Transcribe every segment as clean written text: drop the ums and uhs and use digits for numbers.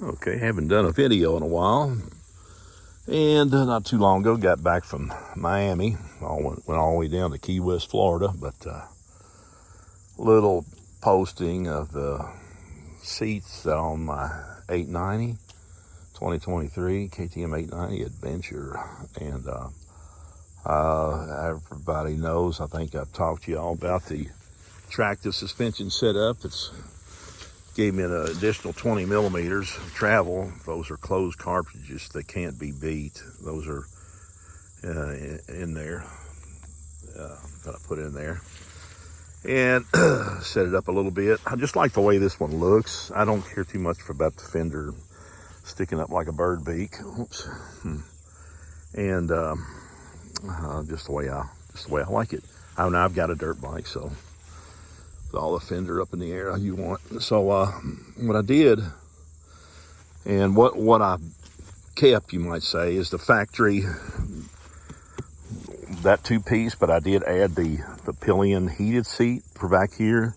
Okay, haven't done a video in a while. And not too long ago, got back from Miami. Went all the way down to Key West, Florida. But little posting of the seats on my 890, 2023 KTM 890 Adventure. And everybody knows, I think I've talked to you all about the tractive suspension setup. It's gave me an additional 20 millimeters of travel. Those are closed cartridges. They can't be beat. Those are in there, that I put in there. And set it up a little bit. I just like the way this one looks. I don't care too much about the fender sticking up like a bird beak. Oops. And just the way I like it. I know I've got a dirt bike, so with all the fender up in the air you want. So what I did, and what I kept, you might say, is the factory, that two-piece, but I did add the pillion heated seat for back here.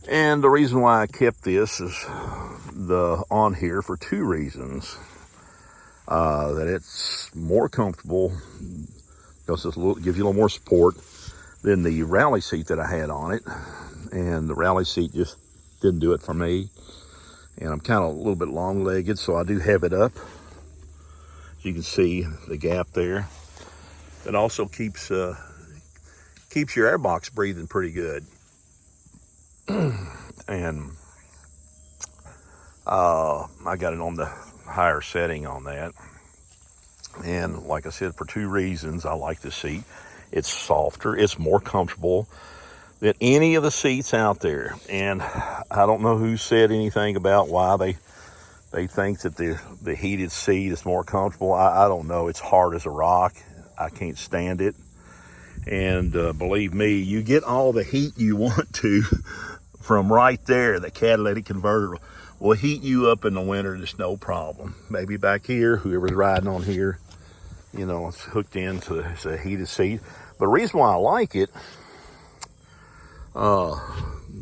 And the reason why I kept this is on here for two reasons. That it's more comfortable, because it gives you a little more support than the rally seat that I had on it. And the rally seat just didn't do it for me. And I'm kind of a little bit long-legged, so I do have it up. As you can see the gap there. It also keeps your air box breathing pretty good. And I got it on the higher setting on that. And like I said, for two reasons, I like the seat. It's softer, it's more comfortable than any of the seats out there. And I don't know who said anything about why they think that the heated seat is more comfortable. I don't know. It's hard as a rock. I can't stand it. And believe me, you get all the heat you want to from right there. The catalytic converter will heat you up in the winter. It's no problem. Maybe back here, whoever's riding on here, you know, it's hooked into a heated seat. But the reason why I like it,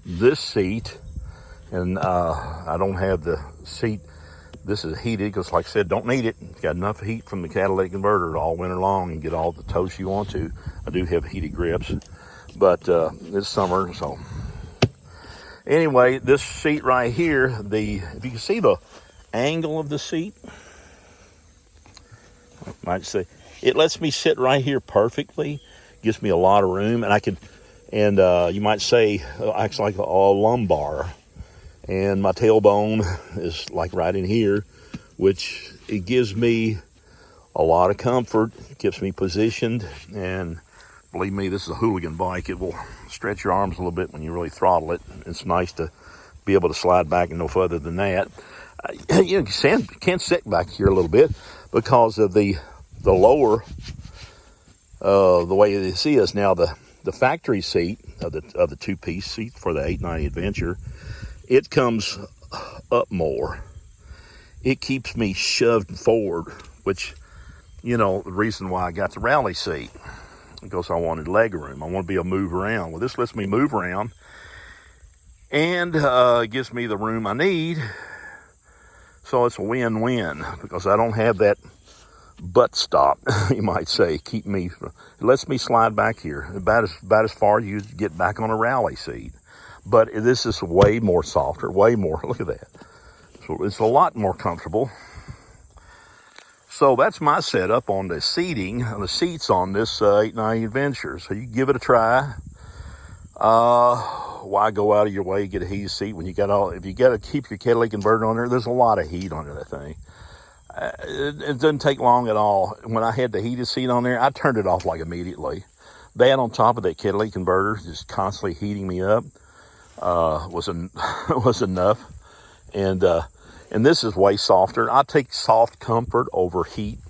this seat, and I don't have the seat, this is heated because, like I said, don't need it. It's got enough heat from the catalytic converter all winter long and get all the toast you want to. I do have heated grips, but it's summer, so. Anyway, this seat right here, if you can see the angle of the seat, I might say, it lets me sit right here perfectly. Gives me a lot of room, and you might say, acts like a lumbar. And my tailbone is like right in here, which it gives me a lot of comfort. It keeps me positioned, and believe me, this is a hooligan bike. It will stretch your arms a little bit when you really throttle it. It's nice to be able to slide back no further than that. You can sit back here a little bit because of the lower, the way this is now. The factory seat of the two-piece seat for the 890 Adventure, it comes up more. It keeps me shoved forward, which, you know, the reason why I got the rally seat, because I wanted leg room. I want to be able to move around. Well, this lets me move around, and it gives me the room I need. So it's a win-win, because I don't have that butt stop, you might say. It lets me slide back here about as far as you get back on a rally seat. But this is way more softer, way more. Look at that. So it's a lot more comfortable. So that's my setup on the seating, the seats on this 890 Adventure. So you give it a try. Why go out of your way to get a heated seat when if you got to keep your catalytic converter on there? There's a lot of heat under that thing. It doesn't take long at all. When I had the heated seat on there, I turned it off like immediately. That on top of that catalytic converter just constantly heating me up was enough. And this is way softer. I take soft comfort over heat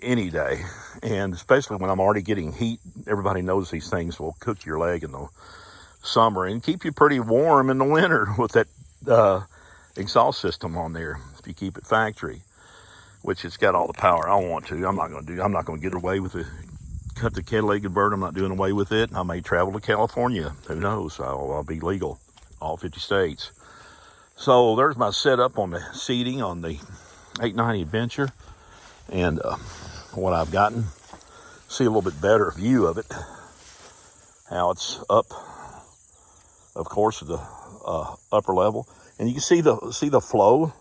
any day, and especially when I'm already getting heat. Everybody knows these things will cook your leg in the summer and keep you pretty warm in the winter with that exhaust system on there. If you keep it factory, which it's got all the power I want to. I'm not going to get away with it. Cut the catalytic converter. I'm not doing away with it. I may travel to California. Who knows? I'll be legal, all 50 states. So there's my setup on the seating on the 890 Adventure, and what I've gotten. See a little bit better view of it, how it's up, of course, at the upper level, and you can see the flow.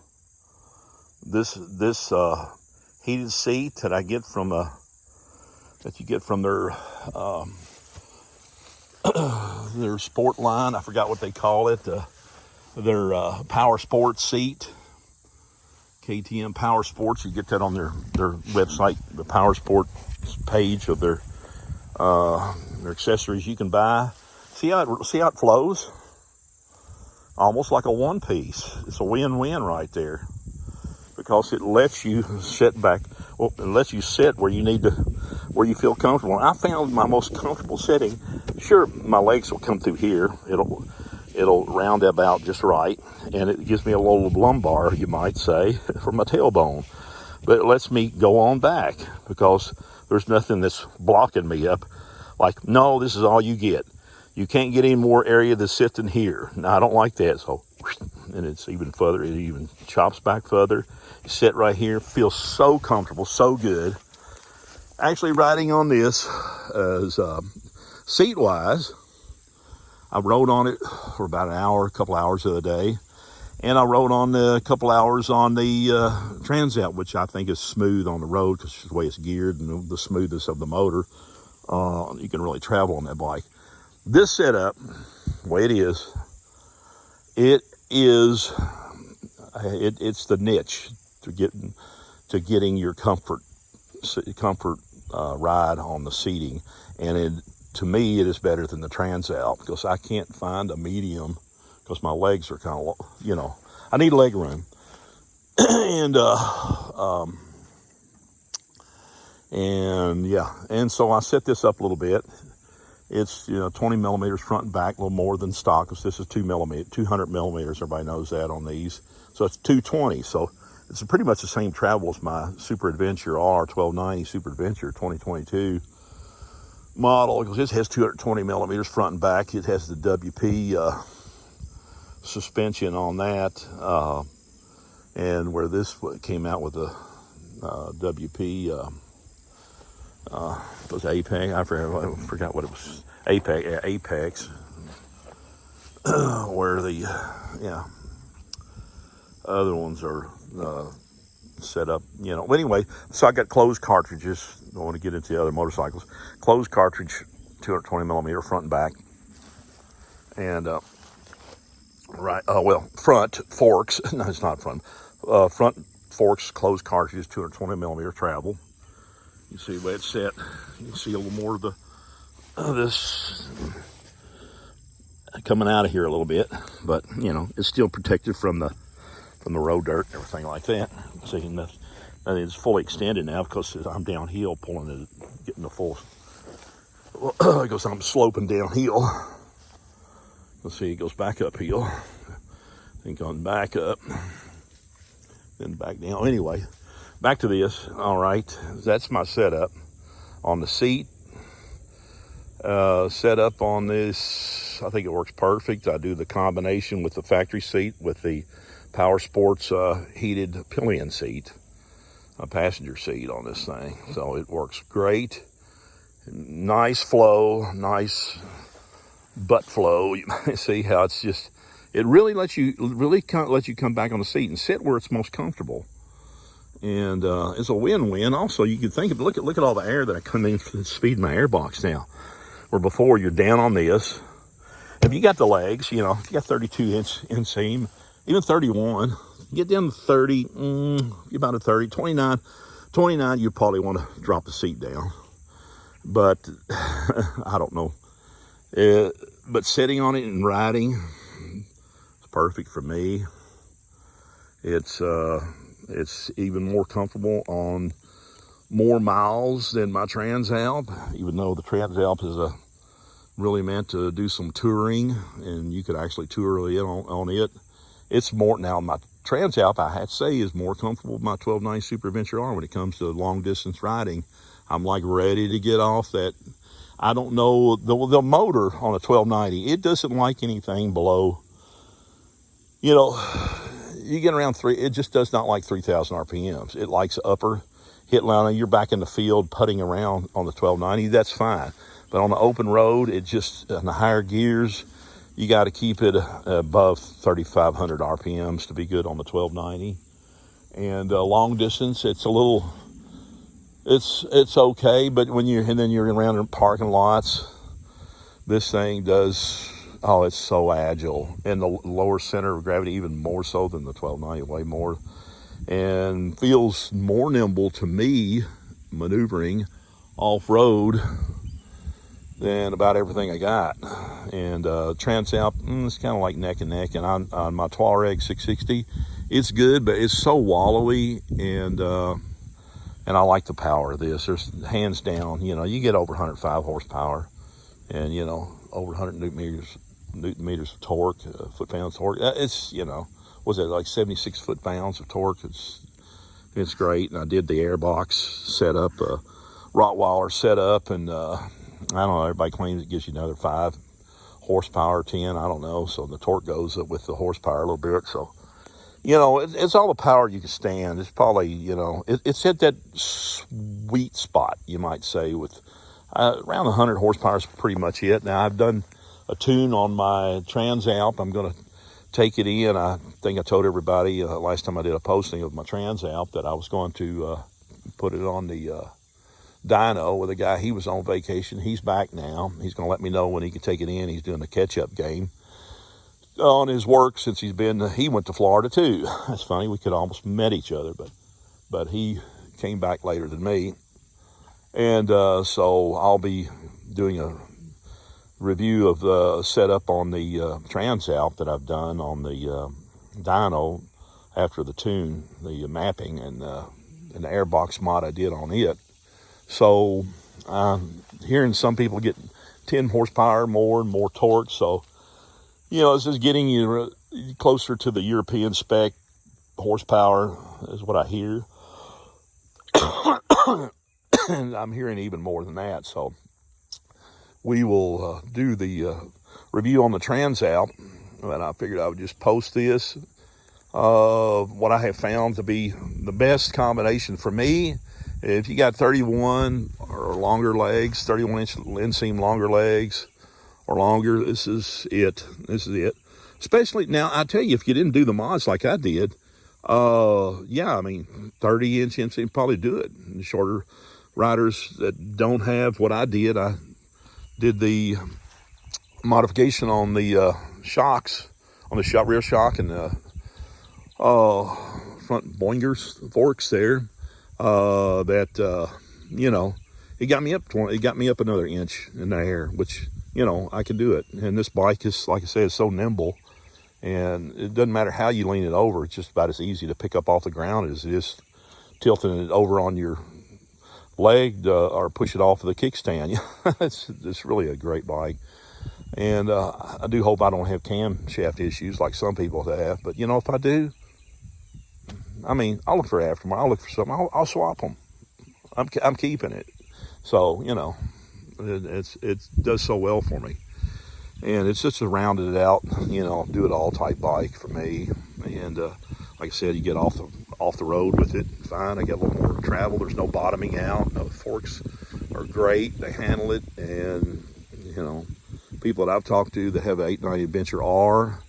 This heated seat that I get from their sport line. I forgot what they call it. Their Power Sports seat, KTM Power Sports. You get that on their website, the Power Sports page of their accessories you can buy. See how it flows? Almost like a one piece. It's a win-win right there, because it lets you sit back. Well, it lets you sit where you feel comfortable. I found my most comfortable sitting. Sure, my legs will come through here. It'll round about just right, and it gives me a little lumbar, you might say, for my tailbone. But it lets me go on back, because there's nothing that's blocking me up. Like, no, this is all you get. You can't get any more area to sit than here. Now, I don't like that, so, and it's even further. It even chops back further. You sit right here, feels so comfortable, so good. Actually, riding on this is seat-wise, I rode on it for about an hour, a couple hours of the day. And I rode on a couple hours on the Transalp, which I think is smooth on the road because the way it's geared and the smoothness of the motor. You can really travel on that bike. This setup, the way it is, it's the niche to getting your comfort ride on the seating. And to me, it is better than the Transalp, because I can't find a medium, because my legs are kind of, I need leg room. and yeah, and so I set this up a little bit. It's 20 millimeters front and back, a little more than stock, because this is 200 millimeters. Everybody knows that on these. So it's 220. So it's pretty much the same travel as my Super Adventure R 1290 Super Adventure 2022 model, because it has 220 millimeters front and back. It has the WP suspension on that, and where this came out with the WP was Apex. I forgot what it was. Apex. Where the other ones are set up, Well, anyway, so I got closed cartridges. I don't want to get into the other motorcycles. Closed cartridge, 220 millimeter front and back, and front forks. No, it's not front. Front forks, closed cartridges, 220 millimeter travel. You see the way it's set. You can see a little more of this coming out of here a little bit, but it's still protected from the road dirt and everything like that. See, it's fully extended now because I'm downhill pulling it, getting the full, because I'm sloping downhill. Let's see, it goes back uphill, then going back up, then back down. Anyway, back to this. All right, that's my setup on the seat. Setup on this, I think it works perfect. I do the combination with the factory seat with the Power Sports heated pillion seat, a passenger seat on this thing. So it works great. Nice flow, nice butt flow. You might see how it's just, it really lets you come back on the seat and sit where it's most comfortable. And it's a win-win. Also, you can think of, look at all the air that I come in feeding my air box now. Where before you're down on this. If you got the legs, if you got 32-inch inseam, even 31, get down to 30, about a 30, 29, you probably want to drop the seat down. But I don't know. But sitting on it and riding, it's perfect for me. It's even more comfortable on more miles than my Transalp, even though the Transalp is really meant to do some touring, and you could actually tour it on it. It's more, now my Transalp, I have to say, is more comfortable with my 1290 Super Adventure R when it comes to long distance riding. I'm like ready to get off that. I don't know, the motor on a 1290, it doesn't like anything below You know, you get around it just does not like 3,000 RPMs. It likes upper hit line. You're back in the field putting around on the 1290, that's fine. But on the open road, it just, in the higher gears, you got to keep it above 3,500 RPMs to be good on the 1290. And long distance, it's a little, it's okay. But then you're around in parking lots, this thing does, oh, it's so agile. And the lower center of gravity, even more so than the 1290, way more. And feels more nimble to me maneuvering off-road than about everything I got. And Transalp, it's kind of like neck and neck. And on my Touareg 660, it's good, but it's so wallowy, and I like the power of this. There's hands down, you get over 105 horsepower, and over 100 newton meters of torque, foot-pounds of torque. It's was it like 76 foot-pounds of torque? It's great. And I did the airbox setup, Rottweiler setup, and I don't know. Everybody claims it gives you another 5 horsepower, 10. I don't know. So the torque goes up with the horsepower a little bit. So it's all the power you can stand. It's probably it's at that sweet spot, you might say, with around 100 horsepower is pretty much it. Now I've done a tune on my Transalp. I'm going to take it in. I think I told everybody last time I did a posting of my Transalp that I was going to put it on the dyno with a guy. He was on vacation. He's back now. He's going to let me know when he can take it in. He's doing a catch-up game on his work since he went to Florida too. That's funny. We could almost met each other, but he came back later than me. And so I'll be doing a review of the setup on the Transalp that I've done on the dyno after the tune, the mapping, and the airbox mod I did on it. So I'm hearing some people get 10 horsepower more and more torque. So, this is getting you closer to the European spec horsepower is what I hear. And I'm hearing even more than that. So we will do the review on the Transalp, and I figured I would just post this what I have found to be the best combination for me. If you got 31 or longer legs, 31-inch inseam longer legs or longer, this is it. Especially now, I tell you, if you didn't do the mods like I did, 30-inch inseam probably do it. And shorter riders that don't have what I did the modification on the shocks, on the rear shock and the front boingers, forks there. It got me up another inch in the air, which I can do it. And this bike is, like I said, is so nimble, and it doesn't matter how you lean it over. It's just about as easy to pick up off the ground as it is tilting it over on your leg or push it off of the kickstand. It's really a great bike. And I do hope I don't have camshaft issues like some people have. But if I do, I'll look for aftermarket. I'll look for something. I'll swap them. I'm keeping it. So it does so well for me. And it's just a rounded out, do it all type bike for me. And like I said, you get off the road with it, fine. I get a little more travel. There's no bottoming out. The forks are great. They handle it. And people that I've talked to that have an 890 Adventure R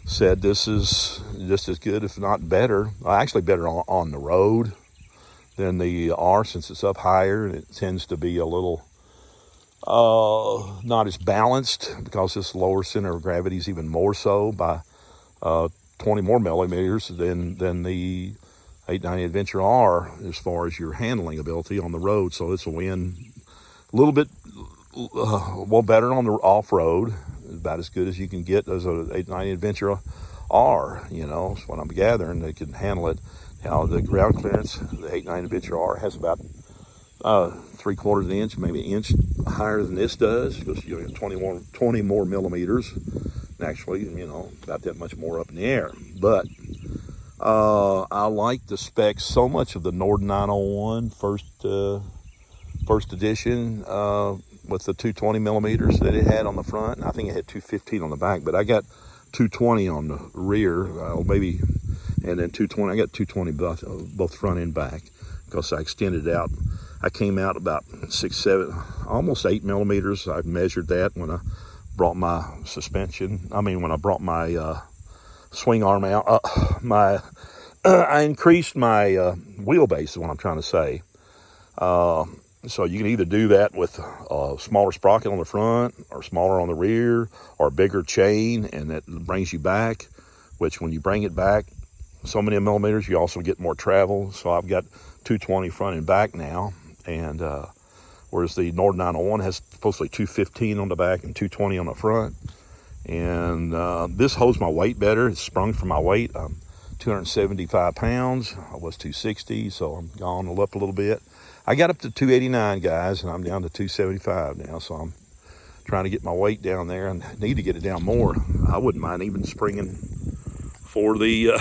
said this is just as good, if not better. Actually better on the road than the R, since it's up higher, and it tends to be a little not as balanced because this lower center of gravity is even more so by 20 more millimeters than the 890 Adventure R as far as your handling ability on the road. So it's a win. A little bit better on the off-road, about as good as you can get as a 890 Adventure R. Is what I'm gathering. They can handle it. Now the ground clearance, the 890 Adventure R has about 3/4 of an inch, maybe an inch higher than this does, because you have 20 more millimeters. And actually, about that much more up in the air. But I like the specs so much of the Nord 901 first edition with the 220 millimeters that it had on the front. I think it had 215 on the back, but I got 220 on the rear, maybe, and then 220. I got 220 both front and back because I extended out. I came out about 6, 7, almost 8 millimeters. I measured that when I brought my suspension. When I brought my swing arm out, I increased my wheelbase is what I'm trying to say. So you can either do that with a smaller sprocket on the front or smaller on the rear or a bigger chain, and that brings you back, which when you bring it back so many millimeters, you also get more travel. So I've got 220 front and back now, and whereas the Nord 901 has supposedly 215 on the back and 220 on the front. And this holds my weight better. It's sprung for my weight. I'm 275 pounds. I was 260, so I'm gone up a little bit. I got up to 289, guys, and I'm down to 275 now, so I'm trying to get my weight down there and need to get it down more. I wouldn't mind even springing for the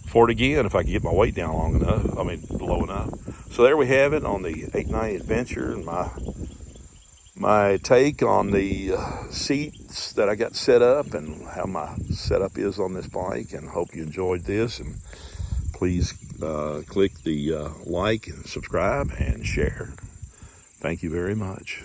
for it again if I could get my weight down low enough. So there we have it on the 890 Adventure, and my take on the seats that I got set up and how my setup is on this bike, and hope you enjoyed this. And please click the like and subscribe and share. Thank you very much.